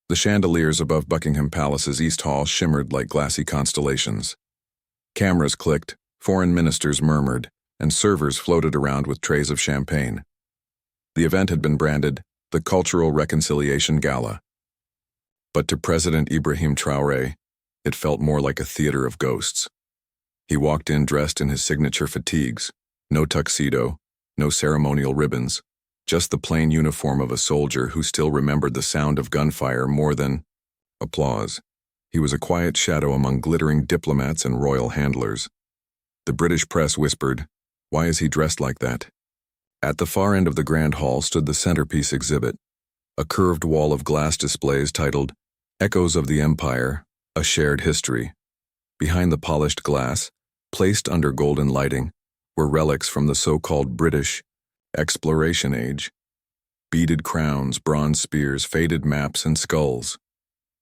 The chandeliers above Buckingham Palace's East Hall shimmered like glassy constellations. Cameras clicked, foreign ministers murmured, and servers floated around with trays of champagne. The event had been branded the Cultural Reconciliation Gala. But to President Ibrahim Traoré, it felt more like a theater of ghosts. He walked in dressed in his signature fatigues, no tuxedo, no ceremonial ribbons, just the plain uniform of a soldier who still remembered the sound of gunfire more than applause. He was a quiet shadow among glittering diplomats and royal handlers. The British press whispered, "Why is he dressed like that?" At the far end of the Grand Hall stood the centerpiece exhibit, a curved wall of glass displays titled Echoes of the Empire, A Shared History. Behind the polished glass, placed under golden lighting, were relics from the so-called British exploration age. Beaded crowns, bronze spears, faded maps, and skulls.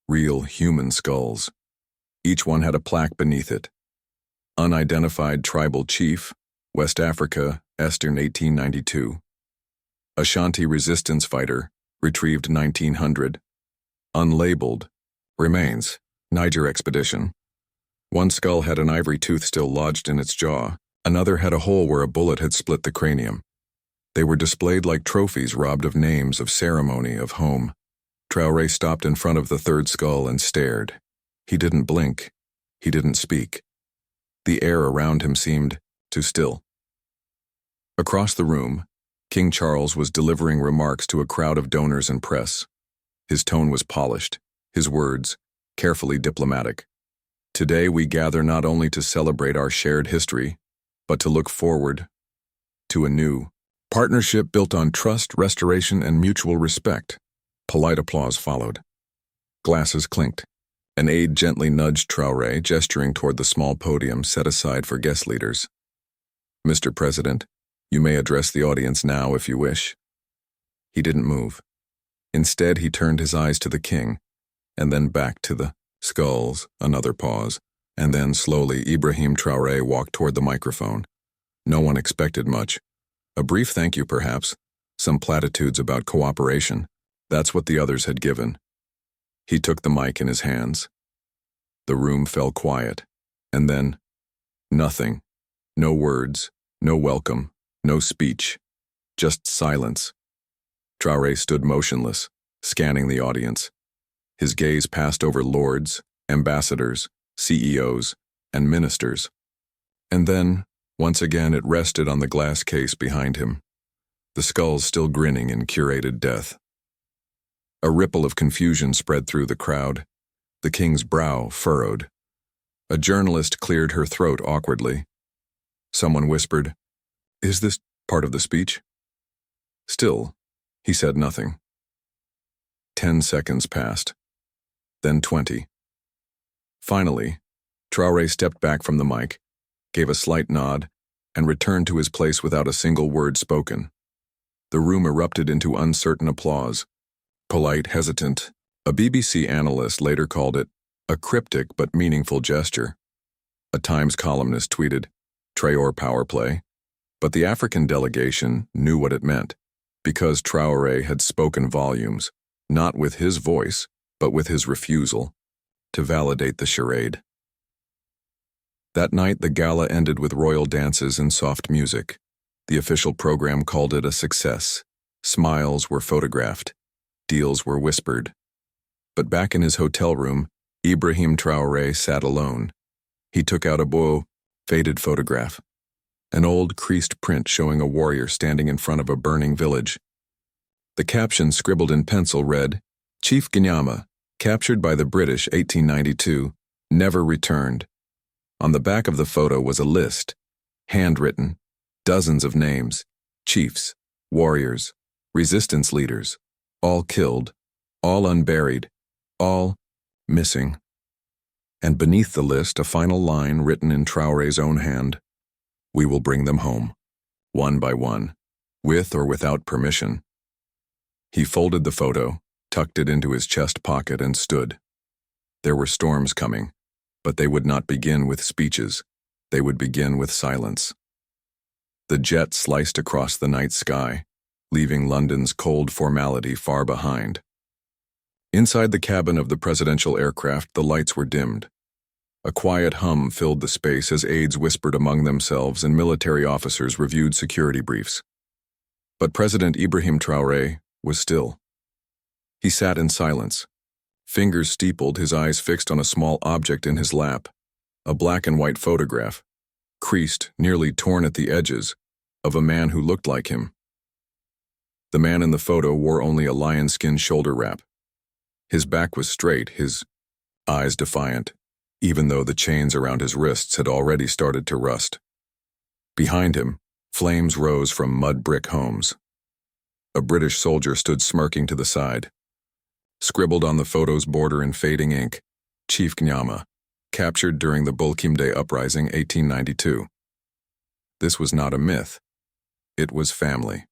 Real human skulls. Each one had a plaque beneath it. Unidentified tribal chief, West Africa, Eastern 1892. Ashanti resistance fighter, retrieved 1900. Unlabeled, remains, Niger expedition. One skull had an ivory tooth still lodged in its jaw. Another had a hole where a bullet had split the cranium. They were displayed like trophies robbed of names, of ceremony, of home. Traoré stopped in front of the third skull and stared. He didn't blink. He didn't speak. The air around him seemed too still. Across the room, King Charles was delivering remarks to a crowd of donors and press. His tone was polished, his words carefully diplomatic. Today we gather not only to celebrate our shared history, but to look forward to a new partnership built on trust, restoration, and mutual respect. Polite applause followed. Glasses clinked. An aide gently nudged Traoré, gesturing toward the small podium set aside for guest leaders. "Mr. President, you may address the audience now if you wish." He didn't move. Instead, he turned his eyes to the king, and then back to the skulls. Another pause, and then slowly Ibrahim Traoré walked toward the microphone. No one expected much. A brief thank you, perhaps. Some platitudes about cooperation. That's what the others had given. He took the mic in his hands. The room fell quiet, and then nothing. No words, no welcome, no speech. Just silence. Traoré stood motionless, scanning the audience. His gaze passed over lords, ambassadors, CEOs, and ministers. And then, once again, it rested on the glass case behind him, the skulls still grinning in curated death. A ripple of confusion spread through the crowd. The king's brow furrowed. A journalist cleared her throat awkwardly. Someone whispered, "Is this part of the speech?" Still, he said nothing. 10 seconds passed. Then 20. Finally, Traoré stepped back from the mic, gave a slight nod, and returned to his place without a single word spoken. The room erupted into uncertain applause. Polite, hesitant. A BBC analyst later called it a cryptic but meaningful gesture. A Times columnist tweeted, "Traoré power play." But the African delegation knew what it meant, because Traoré had spoken volumes, not with his voice, but with his refusal to validate the charade. That night, the gala ended with royal dances and soft music. The official program called it a success. Smiles were photographed. Deals were whispered. But back in his hotel room, Ibrahim Traoré sat alone. He took out a faded photograph, an old creased print showing a warrior standing in front of a burning village. The caption, scribbled in pencil, read, "Chief Ganyama, captured by the British 1892, never returned." On the back of the photo was a list, handwritten, dozens of names, chiefs, warriors, resistance leaders, all killed, all unburied, all missing. And beneath the list, a final line written in Traoré's own hand, "We will bring them home, one by one, with or without permission." He folded the photo, tucked it into his chest pocket, and stood. There were storms coming, but they would not begin with speeches. They would begin with silence. The jet sliced across the night sky, leaving London's cold formality far behind. Inside the cabin of the presidential aircraft, the lights were dimmed. A quiet hum filled the space as aides whispered among themselves and military officers reviewed security briefs. But President Ibrahim Traoré was still. He sat in silence, fingers steepled, his eyes fixed on a small object in his lap, a black and white photograph, creased, nearly torn at the edges, of a man who looked like him. The man in the photo wore only a lion-skin shoulder wrap. His back was straight, his eyes defiant, even though the chains around his wrists had already started to rust. Behind him, flames rose from mud brick homes. A British soldier stood smirking to the side. Scribbled on the photo's border in fading ink, Chief Gnyama, captured during the Bulkimde Uprising 1892. This was not a myth. It was family.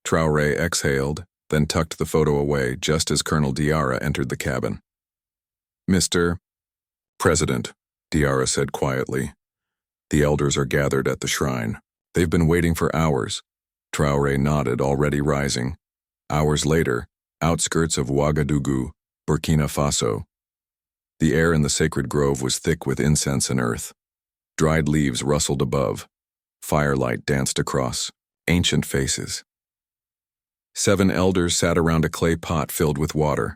Traoré exhaled, then tucked the photo away just as Colonel Diarra entered the cabin. "Mr. President," Diarra said quietly. "The elders are gathered at the shrine. They've been waiting for hours." Traoré nodded, already rising. Hours later, outskirts of Ouagadougou, Burkina Faso. The air in the sacred grove was thick with incense and earth. Dried leaves rustled above. Firelight danced across. Ancient faces. 7 elders sat around a clay pot filled with water.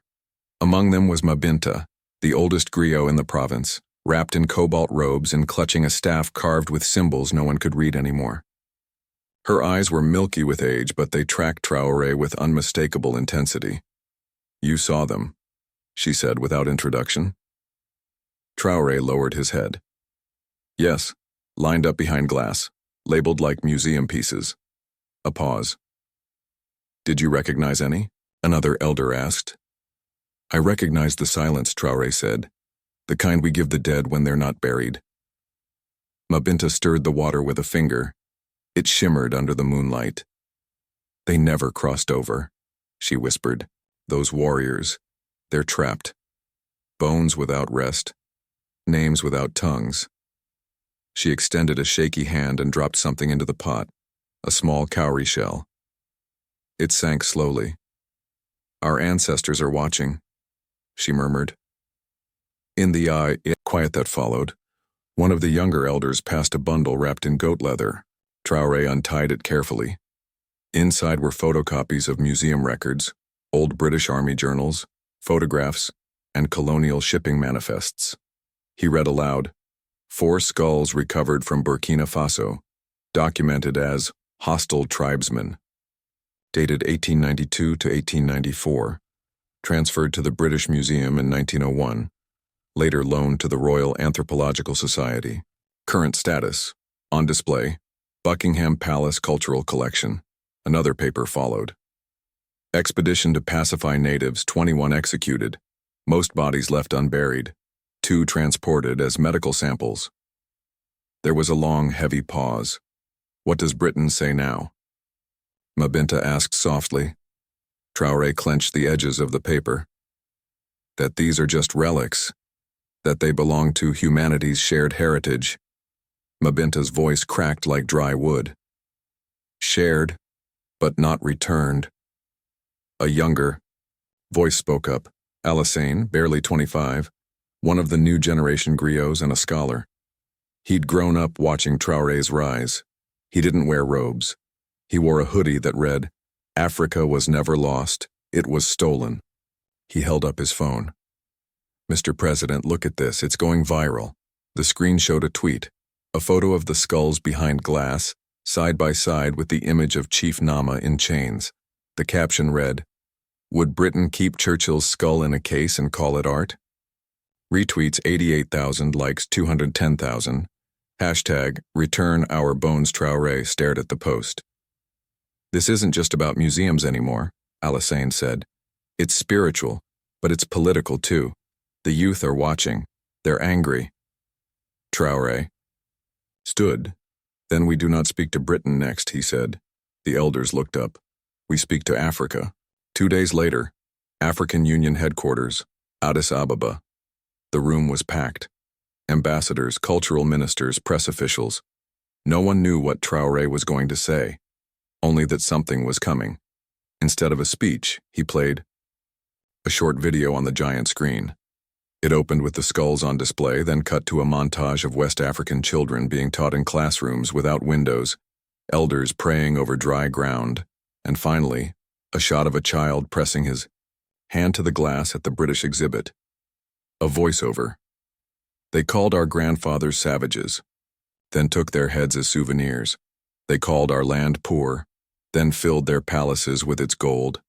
Among them was Mabinta, the oldest griot in the province, wrapped in cobalt robes and clutching a staff carved with symbols no one could read anymore. Her eyes were milky with age, but they tracked Traoré with unmistakable intensity. "You saw them," she said without introduction. Traoré lowered his head. "Yes, lined up behind glass, labeled like museum pieces." A pause. "Did you recognize any?" another elder asked. "I recognized the silence," Traoré said. "The kind we give the dead when they're not buried." Mabinta stirred the water with a finger. It shimmered under the moonlight. "They never crossed over," she whispered. "Those warriors, they're trapped. Bones without rest, names without tongues." She extended a shaky hand and dropped something into the pot, a small cowrie shell. It sank slowly. "Our ancestors are watching," she murmured. In the quiet that followed, one of the younger elders passed a bundle wrapped in goat leather. Traoré untied it carefully. Inside were photocopies of museum records, old British Army journals, photographs, and colonial shipping manifests. He read aloud, 4 skulls recovered from Burkina Faso, documented as hostile tribesmen. Dated 1892 to 1894, transferred to the British Museum in 1901, later loaned to the Royal Anthropological Society. Current status, on display, Buckingham Palace Cultural Collection. Another paper followed. Expedition to pacify natives, 21 executed, most bodies left unburied, 2 transported as medical samples. There was a long, heavy pause. "What does Britain say now?" Mabinta asked softly. Traoré clenched the edges of the paper. "That these are just relics, that they belong to humanity's shared heritage." Mabinta's voice cracked like dry wood. "Shared, but not returned." A younger voice spoke up, Alassane, barely 25, one of the new generation griots and a scholar. He'd grown up watching Traoré's rise. He didn't wear robes. He wore a hoodie that read, "Africa was never lost, it was stolen." He held up his phone. "Mr. President, look at this, it's going viral." The screen showed a tweet, a photo of the skulls behind glass, side by side with the image of Chief Nama in chains. The caption read, "Would Britain keep Churchill's skull in a case and call it art?" Retweets 88,000, likes 210,000. Hashtag Return Our Bones. Traoré stared at the post. "This isn't just about museums anymore," Alassane said. "It's spiritual, but it's political too. The youth are watching. They're angry." Traoré stood. "Then we do not speak to Britain next," he said. The elders looked up. "We speak to Africa." 2 days later, African Union headquarters, Addis Ababa. The room was packed. Ambassadors, cultural ministers, press officials. No one knew what Traoré was going to say, only that something was coming. Instead of a speech, he played a short video on the giant screen. It opened with the skulls on display, then cut to a montage of West African children being taught in classrooms without windows, elders praying over dry ground, and finally, a shot of a child pressing his hand to the glass at the British exhibit. A voiceover. They called our grandfathers savages, then took their heads as souvenirs. They called our land poor, then filled their palaces with its gold.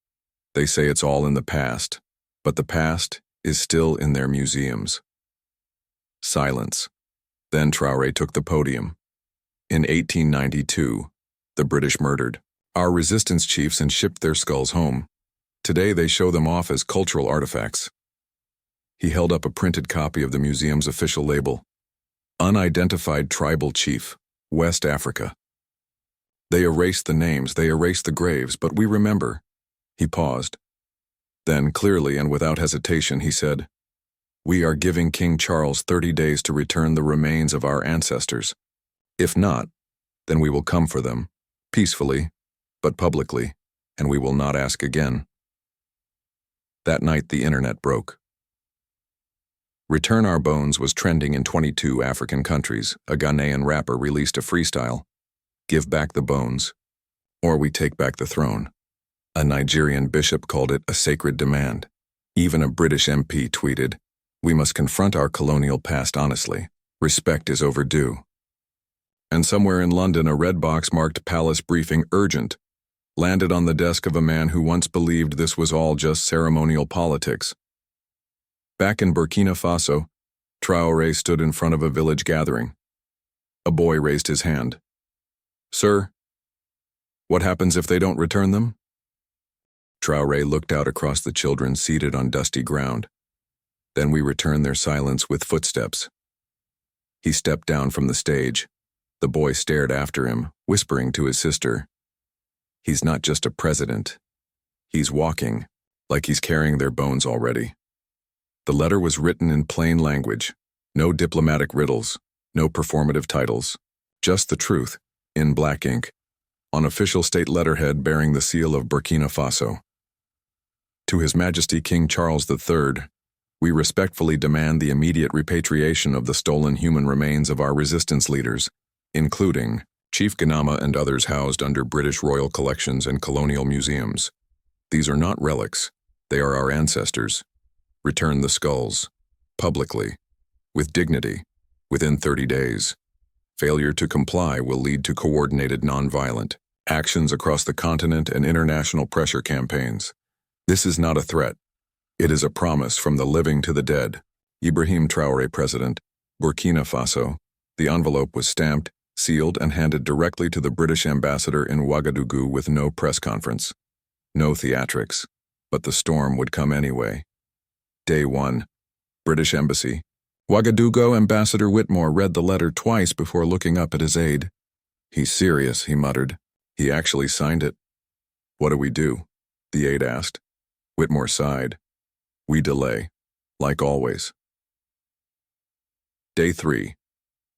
They say it's all in the past, but the past is still in their museums. Silence. Then Traoré took the podium. In 1892, the British murdered our resistance chiefs and shipped their skulls home. Today they show them off as cultural artifacts. He held up a printed copy of the museum's official label. Unidentified tribal chief, West Africa. They erased the names, they erased the graves, but we remember. He paused. Then, clearly and without hesitation, he said, "We are giving King Charles 30 days to return the remains of our ancestors. If not, then we will come for them, peacefully, but publicly, and we will not ask again." That night, the internet broke. Return Our Bones was trending in 22 African countries. A Ghanaian rapper released a freestyle, "Give back the bones, or we take back the throne." A Nigerian bishop called it a sacred demand. Even a British MP tweeted, "We must confront our colonial past honestly. Respect is overdue." And somewhere in London, a red box marked "Palace Briefing Urgent" landed on the desk of a man who once believed this was all just ceremonial politics. Back in Burkina Faso, Traoré stood in front of a village gathering. A boy raised his hand. "Sir, what happens if they don't return them?" Traoré looked out across the children seated on dusty ground. "Then we return their silence with footsteps." He stepped down from the stage. The boy stared after him, whispering to his sister, "He's not just a president. He's walking, like he's carrying their bones already." The letter was written in plain language. No diplomatic riddles, no performative titles. Just the truth, in black ink, on official state letterhead bearing the seal of Burkina Faso. To His Majesty King Charles III, we respectfully demand the immediate repatriation of the stolen human remains of our resistance leaders, including Chief Ganama and others housed under British royal collections and colonial museums. These are not relics, they are our ancestors. Return the skulls, publicly, with dignity, within 30 days. Failure to comply will lead to coordinated nonviolent actions across the continent and international pressure campaigns. This is not a threat. It is a promise from the living to the dead. Ibrahim Traoré, President, Burkina Faso. The envelope was stamped, sealed, and handed directly to the British ambassador in Ouagadougou with no press conference. No theatrics. But the storm would come anyway. Day 1. British Embassy. Ouagadougou Ambassador Whitmore read the letter twice before looking up at his aide. "He's serious," he muttered. "He actually signed it." "What do we do?" the aide asked. Whitmore sighed. "We delay, like always." Day 3.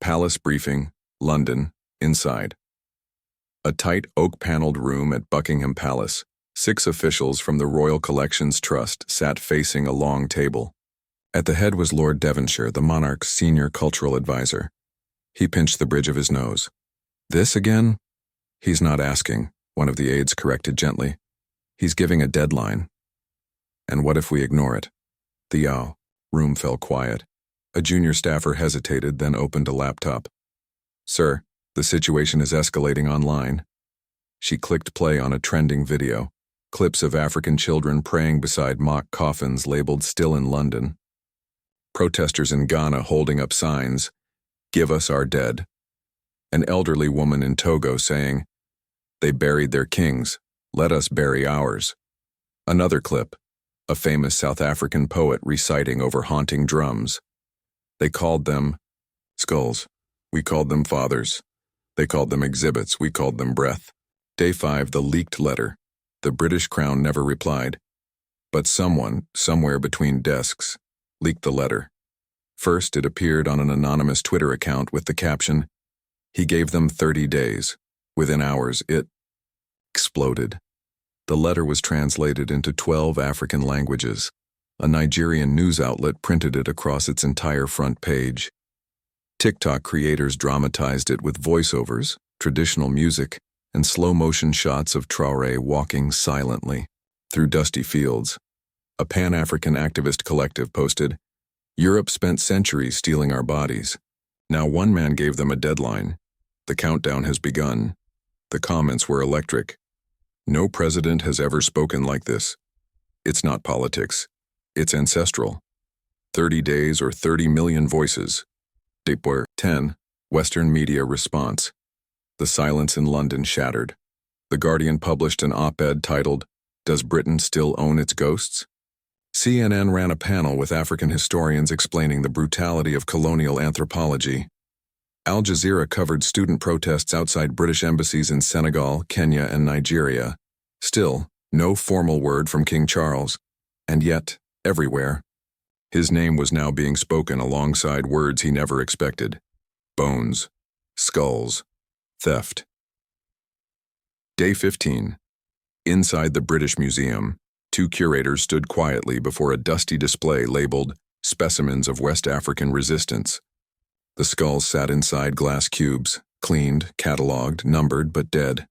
Palace Briefing, London, inside. A tight oak-paneled room at Buckingham Palace. 6 officials from the Royal Collections Trust sat facing a long table. At the head was Lord Devonshire, the monarch's senior cultural advisor. He pinched the bridge of his nose. "This again?" "He's not asking," one of the aides corrected gently. "He's giving a deadline." "And what if we ignore it?" The room fell quiet. A junior staffer hesitated, then opened a laptop. "Sir, the situation is escalating online." She clicked play on a trending video. Clips of African children praying beside mock coffins labeled "Still in London." Protesters in Ghana holding up signs, "Give us our dead." An elderly woman in Togo saying, "They buried their kings, let us bury ours." Another clip, a famous South African poet reciting over haunting drums. "They called them skulls. We called them fathers. They called them exhibits. We called them breath." Day 5, the leaked letter. The British Crown never replied. But someone, somewhere between desks, leaked the letter. First, it appeared on an anonymous Twitter account with the caption, "He gave them 30 days. Within hours, it exploded." The letter was translated into 12 African languages. A Nigerian news outlet printed it across its entire front page. TikTok creators dramatized it with voiceovers, traditional music, and slow-motion shots of Traoré walking silently through dusty fields. A Pan-African activist collective posted, "Europe spent centuries stealing our bodies. Now one man gave them a deadline. The countdown has begun." The comments were electric. "No president has ever spoken like this. It's not politics. It's ancestral. 30 days or 30 million voices." Depoir 10. Western media response. The silence in London shattered. The Guardian published an op-ed titled, "Does Britain Still Own Its Ghosts?" CNN ran a panel with African historians explaining the brutality of colonial anthropology. Al Jazeera covered student protests outside British embassies in Senegal, Kenya, and Nigeria. Still, no formal word from King Charles. And yet, everywhere, his name was now being spoken alongside words he never expected. Bones, skulls, theft. Day 15. Inside the British Museum, two curators stood quietly before a dusty display labeled "Specimens of West African Resistance." The skulls sat inside glass cubes, cleaned, catalogued, numbered, but dead.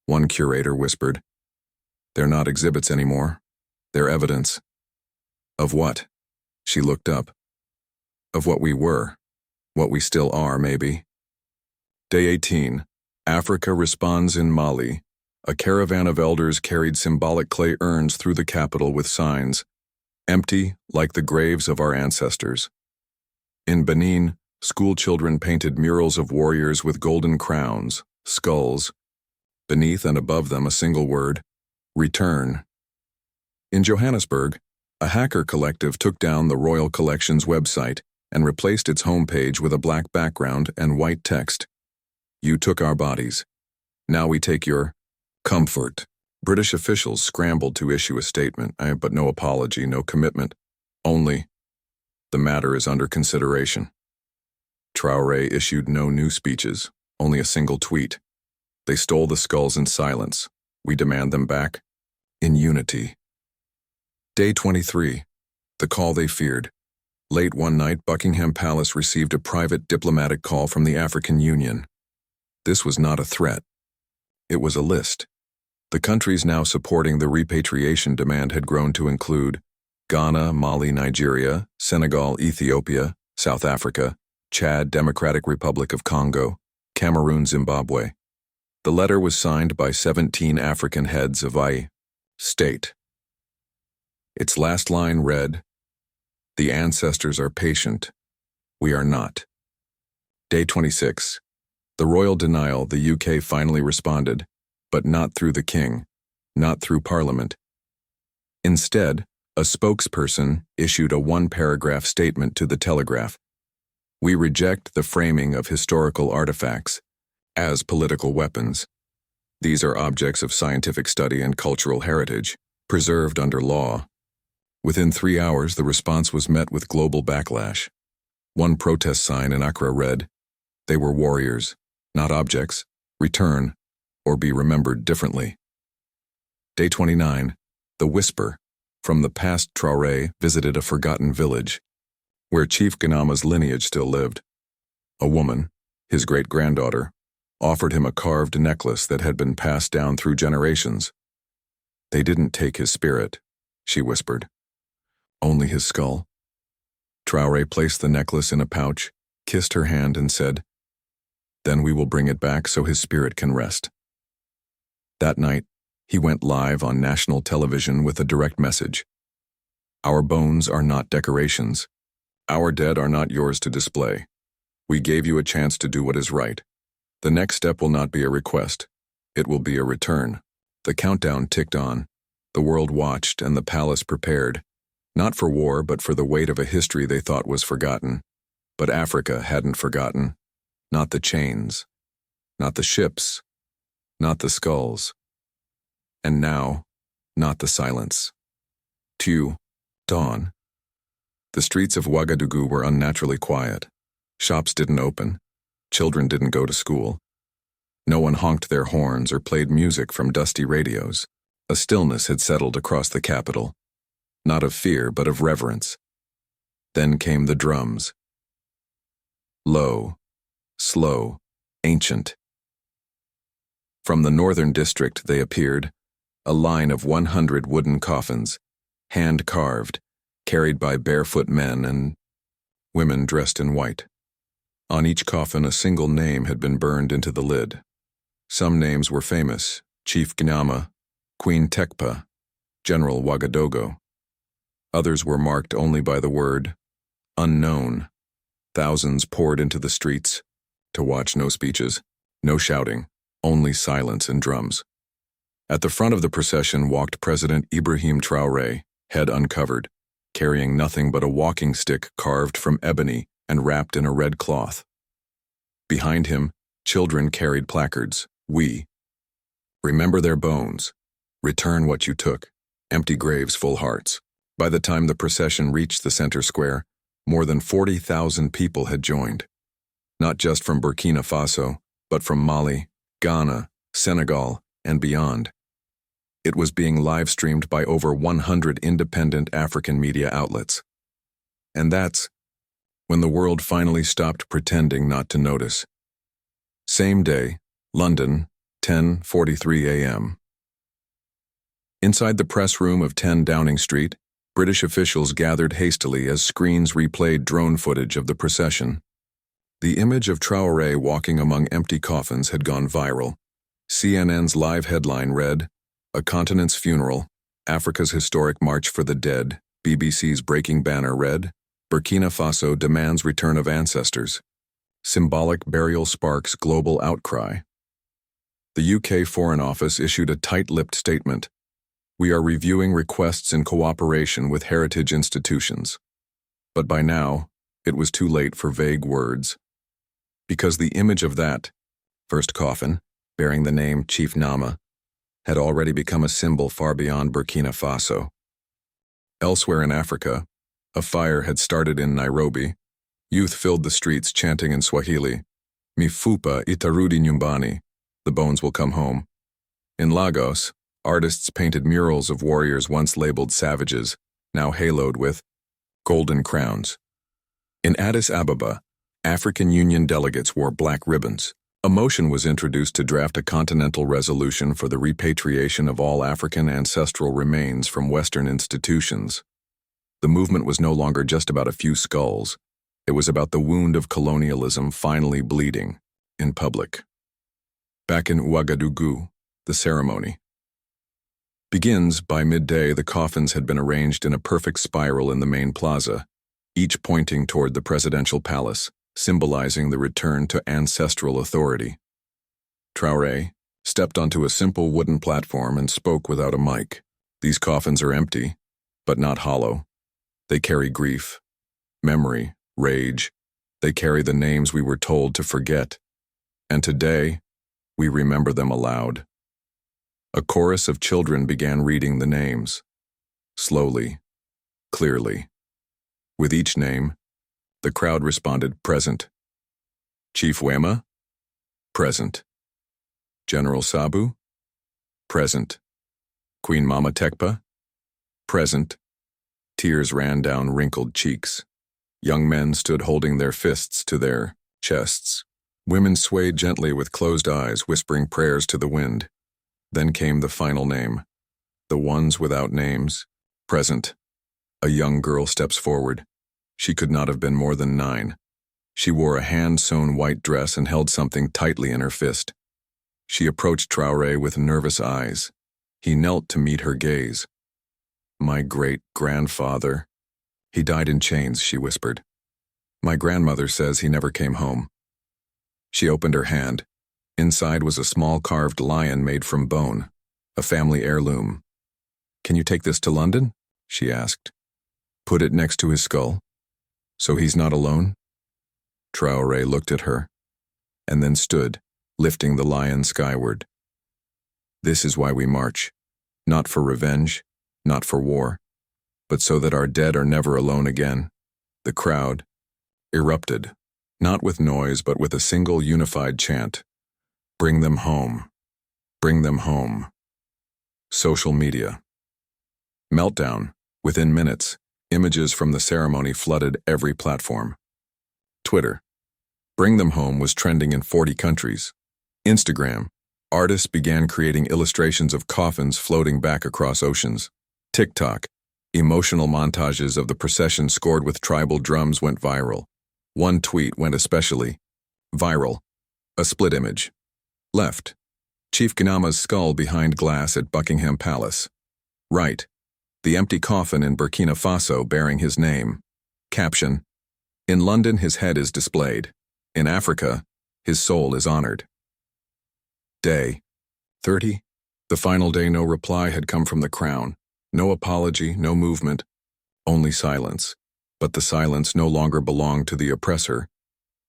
One curator whispered, "They're not exhibits anymore. They're evidence." Of what? She looked up. Of what we were. What we still are, maybe. Day 18. Africa responds in Mali. A caravan of elders carried symbolic clay urns through the capital with signs, empty like the graves of our ancestors. In Benin, school children painted murals of warriors with golden crowns, skulls. Beneath and above them a single word, return. In Johannesburg, a hacker collective took down the Royal Collection's website and replaced its homepage with a black background and white text. "You took our bodies. Now we take your comfort." British officials scrambled to issue a statement, but no apology, no commitment. Only, "The matter is under consideration." Traoré issued no new speeches, only a single tweet. "They stole the skulls in silence. We demand them back in unity." Day 23. The call they feared. Late one night, Buckingham Palace received a private diplomatic call from the African Union. This was not a threat. It was a list. The countries now supporting the repatriation demand had grown to include Ghana, Mali, Nigeria, Senegal, Ethiopia, South Africa, Chad, Democratic Republic of Congo, Cameroon, Zimbabwe. The letter was signed by 17 African heads of state. Its last line read, "The ancestors are patient. We are not." Day 26. The royal denial. The UK finally responded, but not through the king, not through Parliament. Instead, a spokesperson issued a one-paragraph statement to the Telegraph. "We reject the framing of historical artifacts as political weapons. These are objects of scientific study and cultural heritage, preserved under law." Within 3 hours, the response was met with global backlash. One protest sign in Accra read, "They were warriors, not objects. Return, or be remembered differently." Day 29. The Whisper. From the past, Traoré visited a forgotten village, where Chief Ganama's lineage still lived. A woman, his great-granddaughter, offered him a carved necklace that had been passed down through generations. "They didn't take his spirit," she whispered. "Only his skull." Traoré placed the necklace in a pouch, kissed her hand, and said, "Then we will bring it back so his spirit can rest." That night, he went live on national television with a direct message. "Our bones are not decorations. Our dead are not yours to display. We gave you a chance to do what is right. The next step will not be a request. It will be a return." The countdown ticked on. The world watched and the palace prepared. Not for war, but for the weight of a history they thought was forgotten. But Africa hadn't forgotten. Not the chains. Not the ships. Not the skulls. And now, not the silence. Dawn. The streets of Ouagadougou were unnaturally quiet. Shops didn't open. Children didn't go to school. No one honked their horns or played music from dusty radios. A stillness had settled across the capital. not of fear but of reverence. Then came the drums. Low, slow, ancient. From the northern district they appeared, a line of 100 wooden coffins, hand-carved, carried by barefoot men and women dressed in white. On each coffin a single name had been burned into the lid. Some names were famous: Chief Gnama, Queen Tekpa, General Wagadogo. Others were marked only by the word unknown. Thousands poured into the streets to watch. No speeches, no shouting, only silence and drums. At the front of the procession walked President Ibrahim Traoré, head uncovered, carrying nothing but a walking stick carved from ebony and wrapped in a red cloth. Behind him, children carried placards: "We remember their bones, return what you took, empty graves, full hearts." By the time the procession reached the center square, more than 40,000 people had joined, not just from Burkina Faso, but from Mali, Ghana, Senegal, and beyond. It was being live-streamed by over 100 independent African media outlets. And that's when the world finally stopped pretending not to notice. Same day, London, 10:43 a.m. Inside the press room of 10 Downing Street, British officials gathered hastily as screens replayed drone footage of the procession. The image of Traoré walking among empty coffins had gone viral. CNN's live headline read, "A Continent's Funeral, Africa's Historic March for the Dead." BBC's breaking banner read, "Burkina Faso demands return of ancestors. Symbolic burial sparks global outcry." The UK Foreign Office issued a tight-lipped statement. "We are reviewing requests in cooperation with heritage institutions." But by now, it was too late for vague words. Because the image of that first coffin, bearing the name Chief Nama, had already become a symbol far beyond Burkina Faso. Elsewhere in Africa, a fire had started in Nairobi. Youth filled the streets chanting in Swahili, "Mifupa itarudi nyumbani," the bones will come home. In Lagos, artists painted murals of warriors once labeled savages, now haloed with golden crowns. In Addis Ababa, African Union delegates wore black ribbons. A motion was introduced to draft a continental resolution for the repatriation of all African ancestral remains from Western institutions. The movement was no longer just about a few skulls. It was about the wound of colonialism finally bleeding in public. Back in Ouagadougou, the ceremony begins. By midday, the coffins had been arranged in a perfect spiral in the main plaza, each pointing toward the presidential palace, symbolizing the return to ancestral authority. Traoré stepped onto a simple wooden platform and spoke without a mic. "These coffins are empty, but not hollow. They carry grief, memory, rage. They carry the names we were told to forget. And today, we remember them aloud." A chorus of children began reading the names, slowly, clearly. With each name, the crowd responded, "Present." "Chief Wema?" "Present." "General Sabu?" "Present." "Queen Mama Tekpa?" "Present." Tears ran down wrinkled cheeks. Young men stood holding their fists to their chests. Women swayed gently with closed eyes, whispering prayers to the wind. Then came the final name. The ones without names. "Present." A young girl steps forward. She could not have been more than 9. She wore a hand-sewn white dress and held something tightly in her fist. She approached Traoré with nervous eyes. He knelt to meet her gaze. "My great-grandfather. He died in chains," she whispered. "My grandmother says he never came home." She opened her hand. Inside was a small carved lion made from bone, a family heirloom. "Can you take this to London?" she asked. "Put it next to his skull, so he's not alone?" Traoré looked at her, and then stood, lifting the lion skyward. "This is why we march, not for revenge, not for war, but so that our dead are never alone again." The crowd erupted, not with noise but with a single unified chant. "Bring them home. Bring them home." Social media. Meltdown. Within minutes, images from the ceremony flooded every platform. Twitter. Bring Them Home was trending in 40 countries. Instagram. Artists began creating illustrations of coffins floating back across oceans. TikTok. Emotional montages of the procession scored with tribal drums went viral. One tweet went especially viral. A split image. Left. Chief Ghanama's skull behind glass at Buckingham Palace. Right. The empty coffin in Burkina Faso bearing his name. Caption. In London his head is displayed. In Africa, his soul is honored. Day 30. The final day. No reply had come from the crown. No apology, no movement, only silence. But the silence no longer belonged to the oppressor.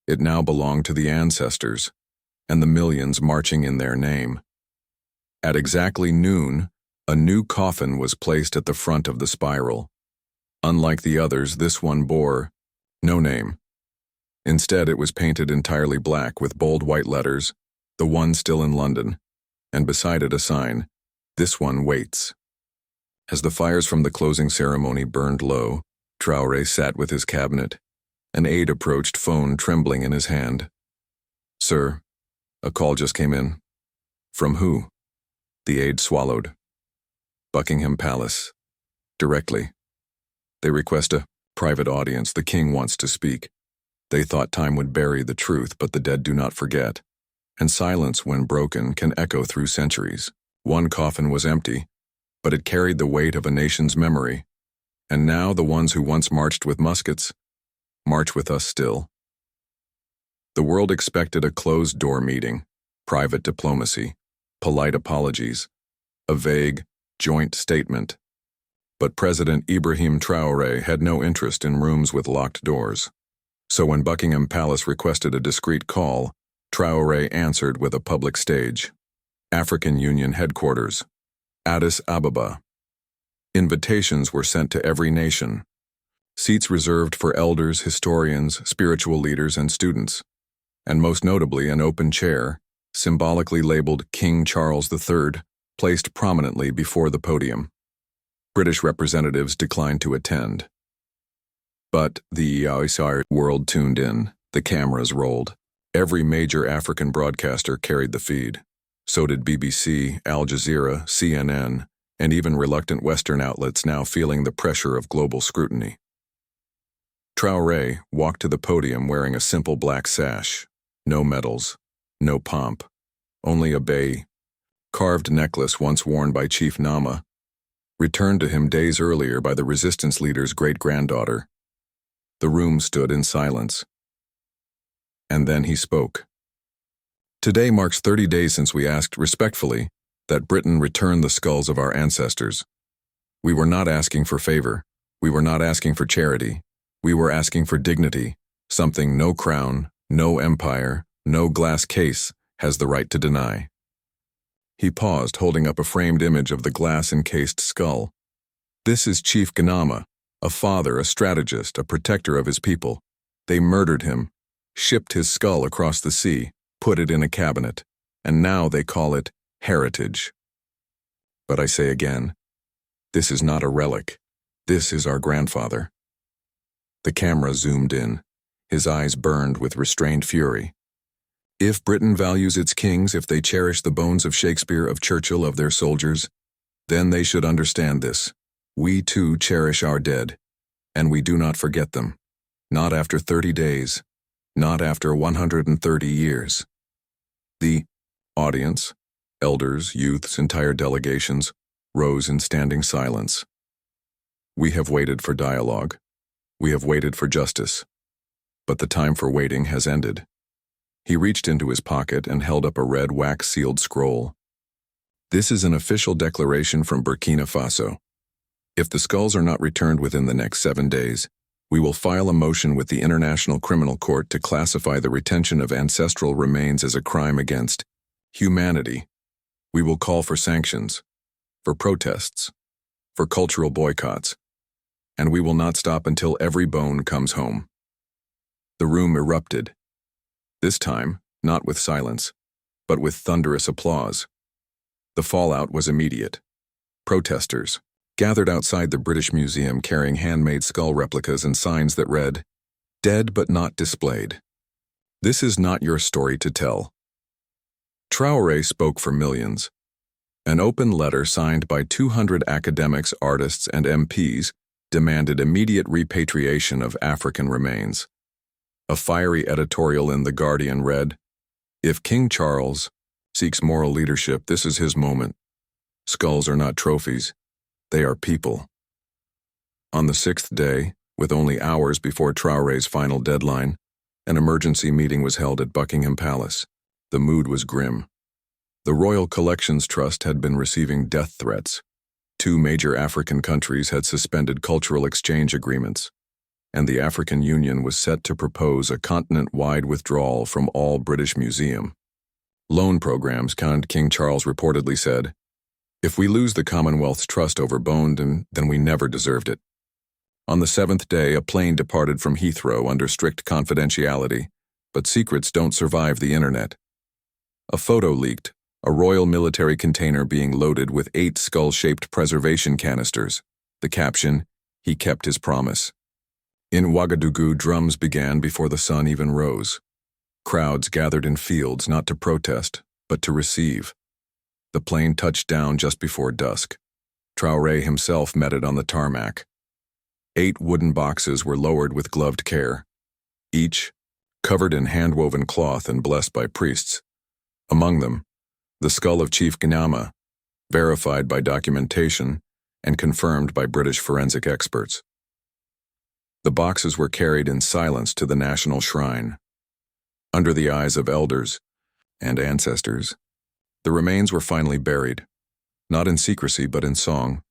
It now belonged to the ancestors, and the millions marching in their name. At exactly noon, a new coffin was placed at the front of the spiral. Unlike the others, this one bore no name. Instead, it was painted entirely black with bold white letters, "The one still in London," and beside it a sign, "This one waits." As the fires from the closing ceremony burned low, Traoré sat with his cabinet. An aide approached, phone trembling in his hand. "Sir, a call just came in." "From who?" The aide swallowed. "Buckingham Palace. Directly. They request a private audience. The king wants to speak." They thought time would bury the truth, but the dead do not forget. And silence, when broken, can echo through centuries. One coffin was empty, but it carried the weight of a nation's memory. And now the ones who once marched with muskets march with us still. The world expected a closed-door meeting, private diplomacy, polite apologies, a vague, joint statement. But President Ibrahim Traoré had no interest in rooms with locked doors. So when Buckingham Palace requested a discreet call, Traoré answered with a public stage. African Union Headquarters, Addis Ababa. Invitations were sent to every nation. Seats reserved for elders, historians, spiritual leaders, and students. And most notably, an open chair, symbolically labeled King Charles III, placed prominently before the podium. British representatives declined to attend. But the EISR world tuned in, the cameras rolled. Every major African broadcaster carried the feed. So did BBC, Al Jazeera, CNN, and even reluctant Western outlets now feeling the pressure of global scrutiny. Traoré walked to the podium wearing a simple black sash. No medals, no pomp, only a bay carved necklace once worn by Chief Nama, returned to him days earlier by the resistance leader's great-granddaughter. The room stood in silence. And then he spoke. Today marks 30 days since we asked respectfully that Britain return the skulls of our ancestors. We were not asking for favor. We were not asking for charity. We were asking for dignity, something no crown, no empire, no glass case has the right to deny. He paused, holding up a framed image of the glass-encased skull. This is Chief Ghanama, a father, a strategist, a protector of his people. They murdered him, shipped his skull across the sea, put it in a cabinet, and now they call it heritage. But I say again, this is not a relic. This is our grandfather. The camera zoomed in. His eyes burned with restrained fury. If Britain values its kings, if they cherish the bones of Shakespeare, of Churchill, of their soldiers, then they should understand this. We too cherish our dead, and we do not forget them. Not after 30 days, not after 130 years. The audience, elders, youths, entire delegations, rose in standing silence. We have waited for dialogue. We have waited for justice. But the time for waiting has ended. He reached into his pocket and held up a red wax-sealed scroll. This is an official declaration from Burkina Faso. If the skulls are not returned within the next 7 days, we will file a motion with the International Criminal Court to classify the retention of ancestral remains as a crime against humanity. We will call for sanctions, for protests, for cultural boycotts, and we will not stop until every bone comes home. The room erupted. This time, not with silence, but with thunderous applause. The fallout was immediate. Protesters, gathered outside the British Museum carrying handmade skull replicas and signs that read, "Dead but not displayed. This is not your story to tell." Traoré spoke for millions. An open letter signed by 200 academics, artists, and MPs demanded immediate repatriation of African remains. A fiery editorial in The Guardian read, "If King Charles seeks moral leadership, this is his moment. Skulls are not trophies, they are people." On the sixth day, with only hours before Traoré's final deadline, an emergency meeting was held at Buckingham Palace. The mood was grim. The Royal Collections Trust had been receiving death threats. 2 major African countries had suspended cultural exchange agreements, and the African Union was set to propose a continent-wide withdrawal from all British museum loan programs. King Charles reportedly said, "If we lose the Commonwealth's trust over bone, then we never deserved it." On the 7th day, a plane departed from Heathrow under strict confidentiality, but secrets don't survive the internet. A photo leaked, a Royal military container being loaded with 8 skull-shaped preservation canisters. The caption, "He kept his promise." In Ouagadougou, drums began before the sun even rose. Crowds gathered in fields not to protest, but to receive. The plane touched down just before dusk. Traoré himself met it on the tarmac. 8 wooden boxes were lowered with gloved care, each covered in hand-woven cloth and blessed by priests. Among them, the skull of Chief Gnama, verified by documentation and confirmed by British forensic experts. The boxes were carried in silence to the National Shrine. Under the eyes of elders and ancestors, the remains were finally buried, not in secrecy but in song.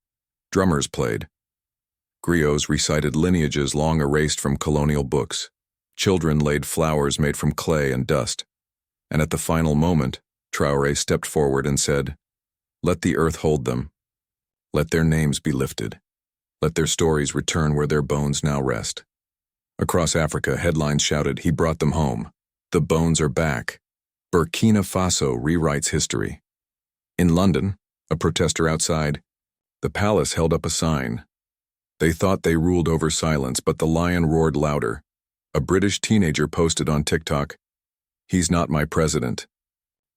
Drummers played. Griots recited lineages long erased from colonial books. Children laid flowers made from clay and dust. And at the final moment, Traoré stepped forward and said, "Let the earth hold them. Let their names be lifted. Let their stories return where their bones now rest." Across Africa, headlines shouted, "He brought them home. The bones are back." Burkina Faso rewrites history. In London, a protester outside the palace held up a sign. They thought they ruled over silence, but the lion roared louder. A British teenager posted on TikTok, "He's not my president,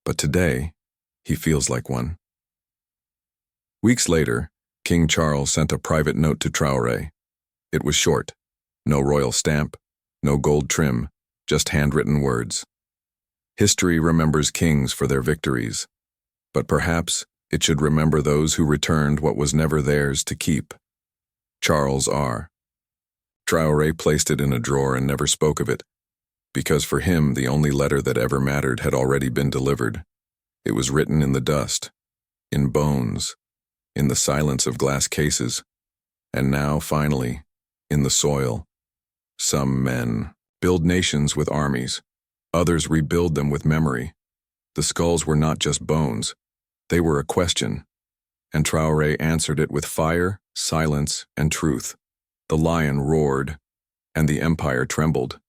but today, he feels like one." Weeks later, King Charles sent a private note to Traoré. It was short. No royal stamp, no gold trim, just handwritten words. History remembers kings for their victories, but perhaps it should remember those who returned what was never theirs to keep. Charles R. Traoré placed it in a drawer and never spoke of it, because for him the only letter that ever mattered had already been delivered. It was written in the dust, in bones, in the silence of glass cases, and now, finally, in the soil. Some men build nations with armies, others rebuild them with memory. The skulls were not just bones, they were a question, and Traoré answered it with fire, silence, and truth. The lion roared, and the empire trembled.